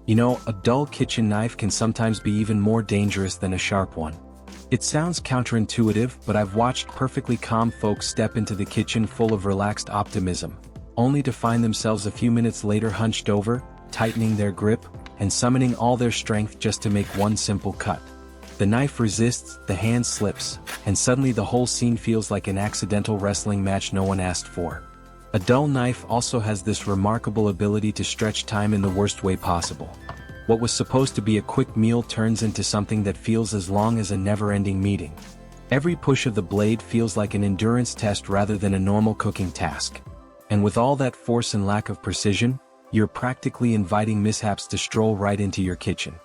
You know, a dull kitchen knife can sometimes be even more dangerous than a sharp one. It sounds counterintuitive, but I've watched perfectly calm folks step into the kitchen full of relaxed optimism, only to find themselves a few minutes later hunched over, tightening their grip, and summoning all their strength just to make one simple cut. The knife resists, the hand slips, and suddenly the whole scene feels like an accidental wrestling match no one asked for. A dull knife also has this remarkable ability to stretch time in the worst way possible. What was supposed to be a quick meal turns into something that feels as long as a never-ending meeting. Every push of the blade feels like an endurance test rather than a normal cooking task. And with all that force and lack of precision, you're practically inviting mishaps to stroll right into your kitchen.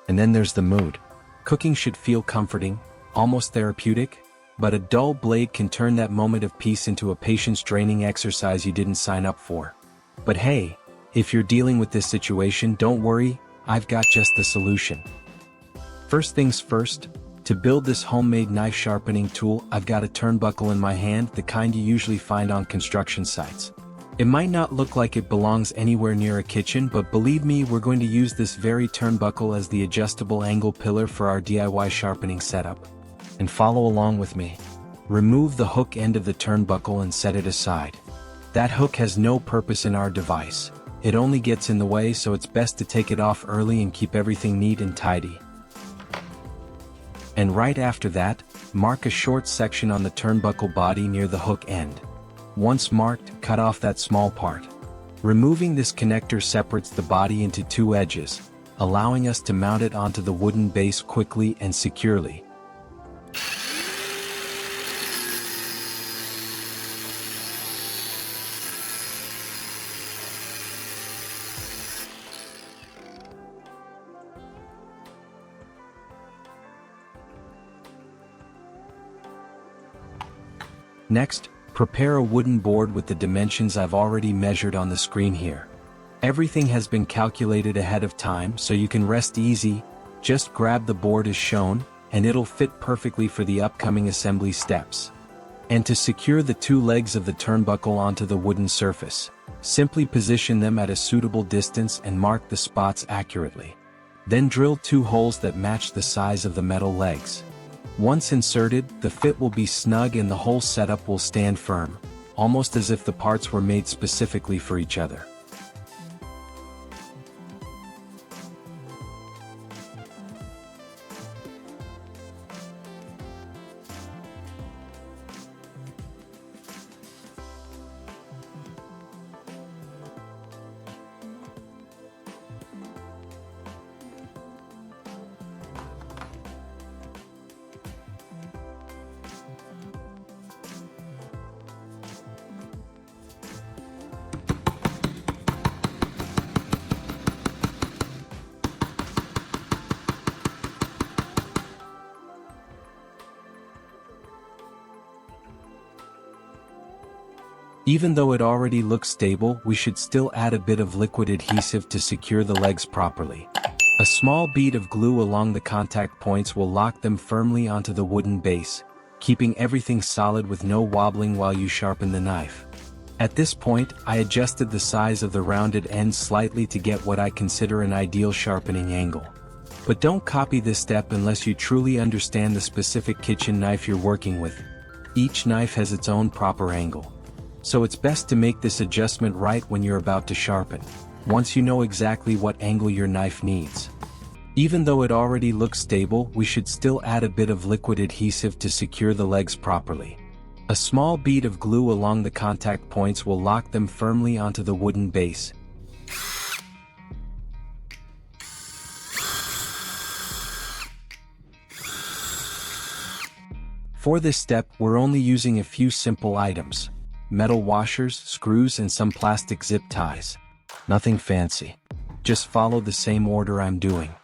And then there's the mood. Cooking should feel comforting, almost therapeutic, but a dull blade can turn that moment of peace into a patience-draining exercise you didn't sign up for. But hey, if you're dealing with this situation, don't worry, I've got just the solution. First things first, to build this homemade knife sharpening tool, I've got a turnbuckle in my hand, the kind you usually find on construction sites. It might not look like it belongs anywhere near a kitchen, but believe me, we're going to use this very turnbuckle as the adjustable angle pillar for our DIY sharpening setup. And follow along with me. Remove the hook end of the turnbuckle and set it aside. That hook has no purpose in our device. It only gets in the way, so it's best to take it off early and keep everything neat and tidy. And right after that, mark a short section on the turnbuckle body near the hook end. Once marked, cut off that small part. Removing this connector separates the body into two edges, allowing us to mount it onto the wooden base quickly and securely. Next, prepare a wooden board with the dimensions I've already measured on the screen here. Everything has been calculated ahead of time, so you can rest easy. Just grab the board as shown, and it'll fit perfectly for the upcoming assembly steps. And to secure the two legs of the turnbuckle onto the wooden surface, simply position them at a suitable distance and mark the spots accurately. Then drill two holes that match the size of the metal legs. Once inserted, the fit will be snug and the whole setup will stand firm, almost as if the parts were made specifically for each other. Even though it already looks stable, we should still add a bit of liquid adhesive to secure the legs properly. A small bead of glue along the contact points will lock them firmly onto the wooden base, keeping everything solid with no wobbling while you sharpen the knife. At this point, I adjusted the size of the rounded ends slightly to get what I consider an ideal sharpening angle. But don't copy this step unless you truly understand the specific kitchen knife you're working with. Each knife has its own proper angle. So it's best to make this adjustment right when you're about to sharpen, once you know exactly what angle your knife needs. Even though it already looks stable, we should still add a bit of liquid adhesive to secure the legs properly. A small bead of glue along the contact points will lock them firmly onto the wooden base. For this step, we're only using a few simple items: metal washers, screws, and some plastic zip ties. Nothing fancy. Just follow the same order I'm doing.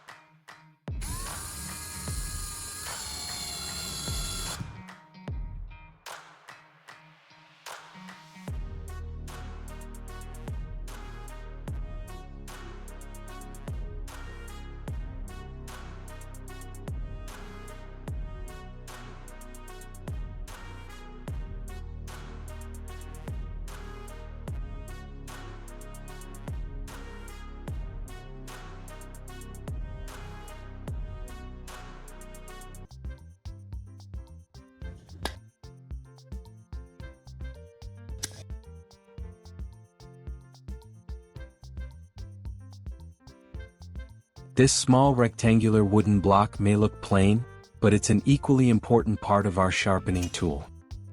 This small rectangular wooden block may look plain, but it's an equally important part of our sharpening tool.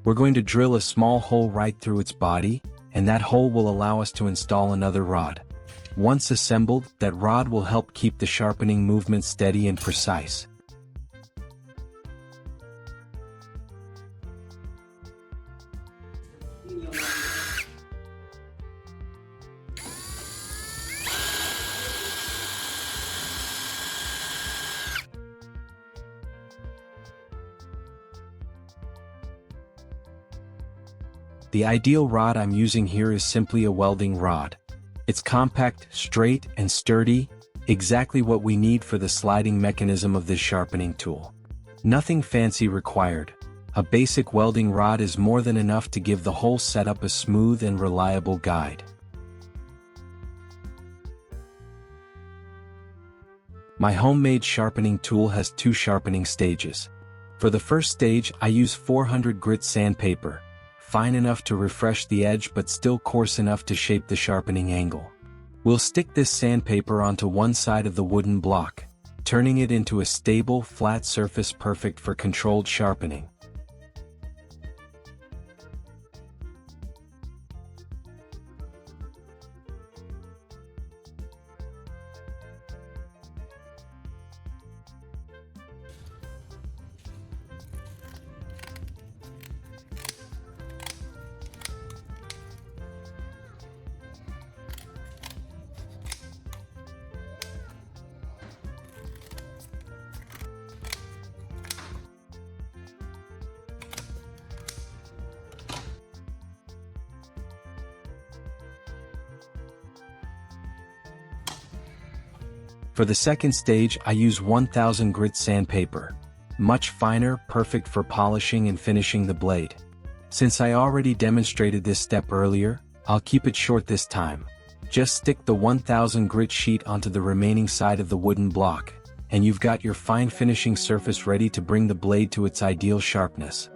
We're going to drill a small hole right through its body, and that hole will allow us to install another rod. Once assembled, that rod will help keep the sharpening movement steady and precise. The ideal rod I'm using here is simply a welding rod. It's compact, straight, and sturdy, exactly what we need for the sliding mechanism of this sharpening tool. Nothing fancy required. A basic welding rod is more than enough to give the whole setup a smooth and reliable guide. My homemade sharpening tool has 2 sharpening stages. For the first stage, I use 400 grit sandpaper, fine enough to refresh the edge but still coarse enough to shape the sharpening angle. We'll stick this sandpaper onto one side of the wooden block, turning it into a stable, flat surface perfect for controlled sharpening. For the second stage, I use 1000 grit sandpaper. Much finer, perfect for polishing and finishing the blade. Since I already demonstrated this step earlier, I'll keep it short this time. Just stick the 1000 grit sheet onto the remaining side of the wooden block, and you've got your fine finishing surface ready to bring the blade to its ideal sharpness.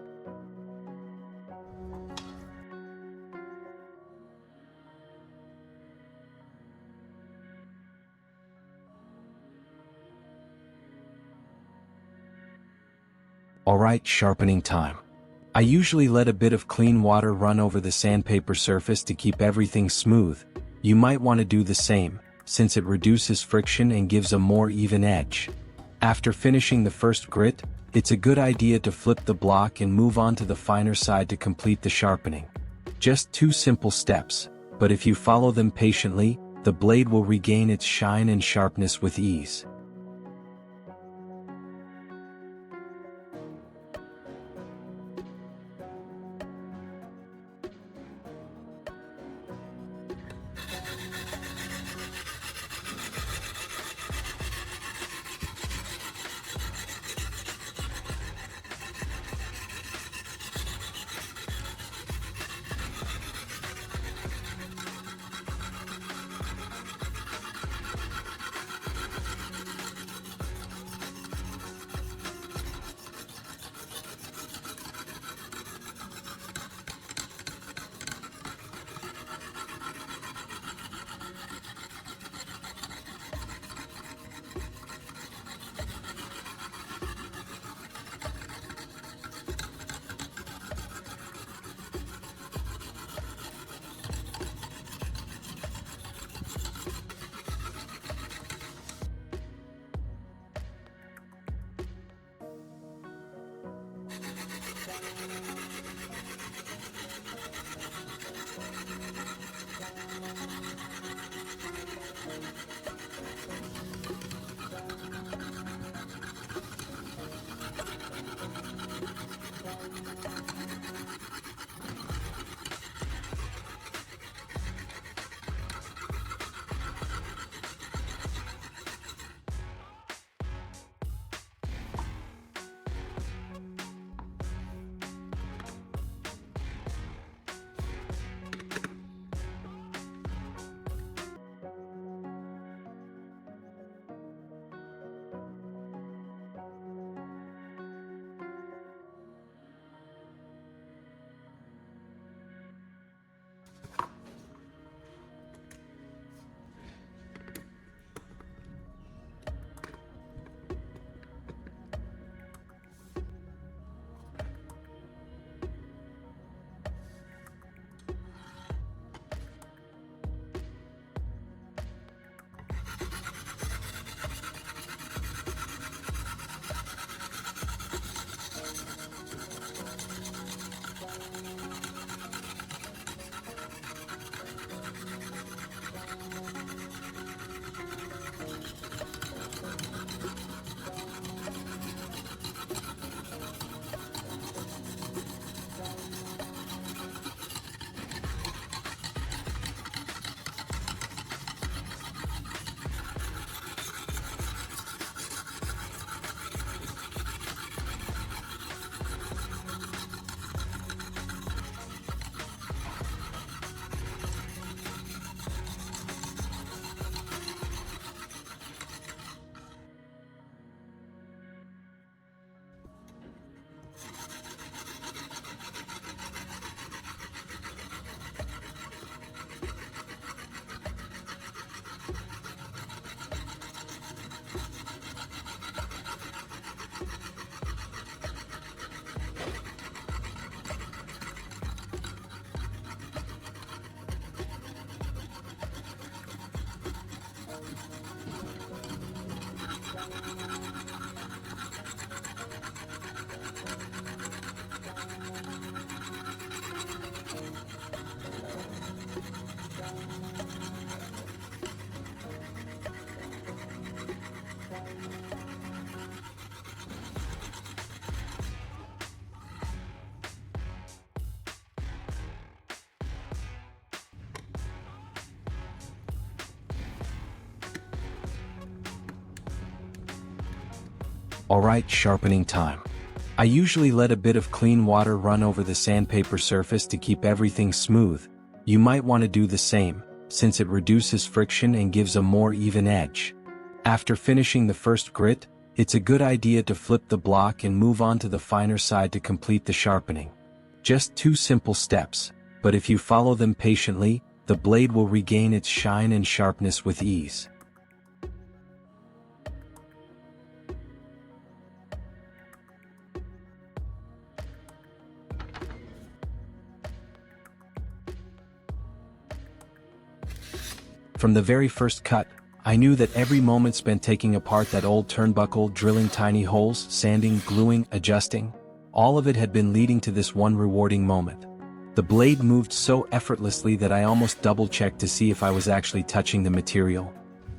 Alright, sharpening time. I usually let a bit of clean water run over the sandpaper surface to keep everything smooth. You might want to do the same, since it reduces friction and gives a more even edge. After finishing the first grit, it's a good idea to flip the block and move on to the finer side to complete the sharpening. Just 2 simple steps, but if you follow them patiently, the blade will regain its shine and sharpness with ease. Alright, sharpening time. I usually let a bit of clean water run over the sandpaper surface to keep everything smooth. You might want to do the same, since it reduces friction and gives a more even edge. After finishing the first grit, it's a good idea to flip the block and move on to the finer side to complete the sharpening. Just 2 simple steps, but if you follow them patiently, the blade will regain its shine and sharpness with ease. From the very first cut, I knew that every moment spent taking apart that old turnbuckle, drilling tiny holes, sanding, gluing, adjusting, all of it had been leading to this one rewarding moment. The blade moved so effortlessly that I almost double-checked to see if I was actually touching the material.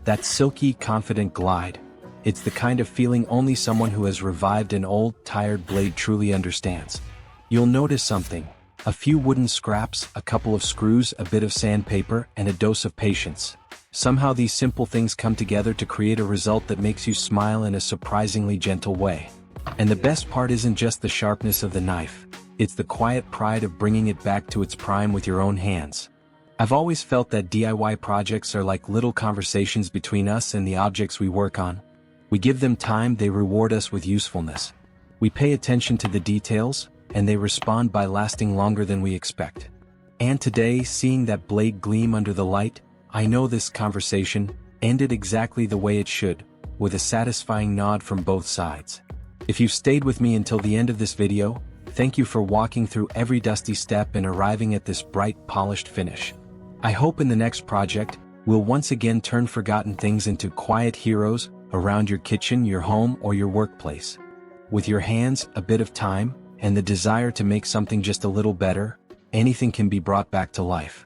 That silky, confident glide. It's the kind of feeling only someone who has revived an old, tired blade truly understands. You'll notice something. A few wooden scraps, a couple of screws, a bit of sandpaper, and a dose of patience. Somehow these simple things come together to create a result that makes you smile in a surprisingly gentle way. And the best part isn't just the sharpness of the knife, it's the quiet pride of bringing it back to its prime with your own hands. I've always felt that DIY projects are like little conversations between us and the objects we work on. We give them time, they reward us with usefulness. We pay attention to the details, and they respond by lasting longer than we expect. And today, seeing that blade gleam under the light, I know this conversation ended exactly the way it should, with a satisfying nod from both sides. If you've stayed with me until the end of this video, thank you for walking through every dusty step and arriving at this bright, polished finish. I hope in the next project, we'll once again turn forgotten things into quiet heroes around your kitchen, your home, or your workplace. With your hands, a bit of time, and the desire to make something just a little better, anything can be brought back to life.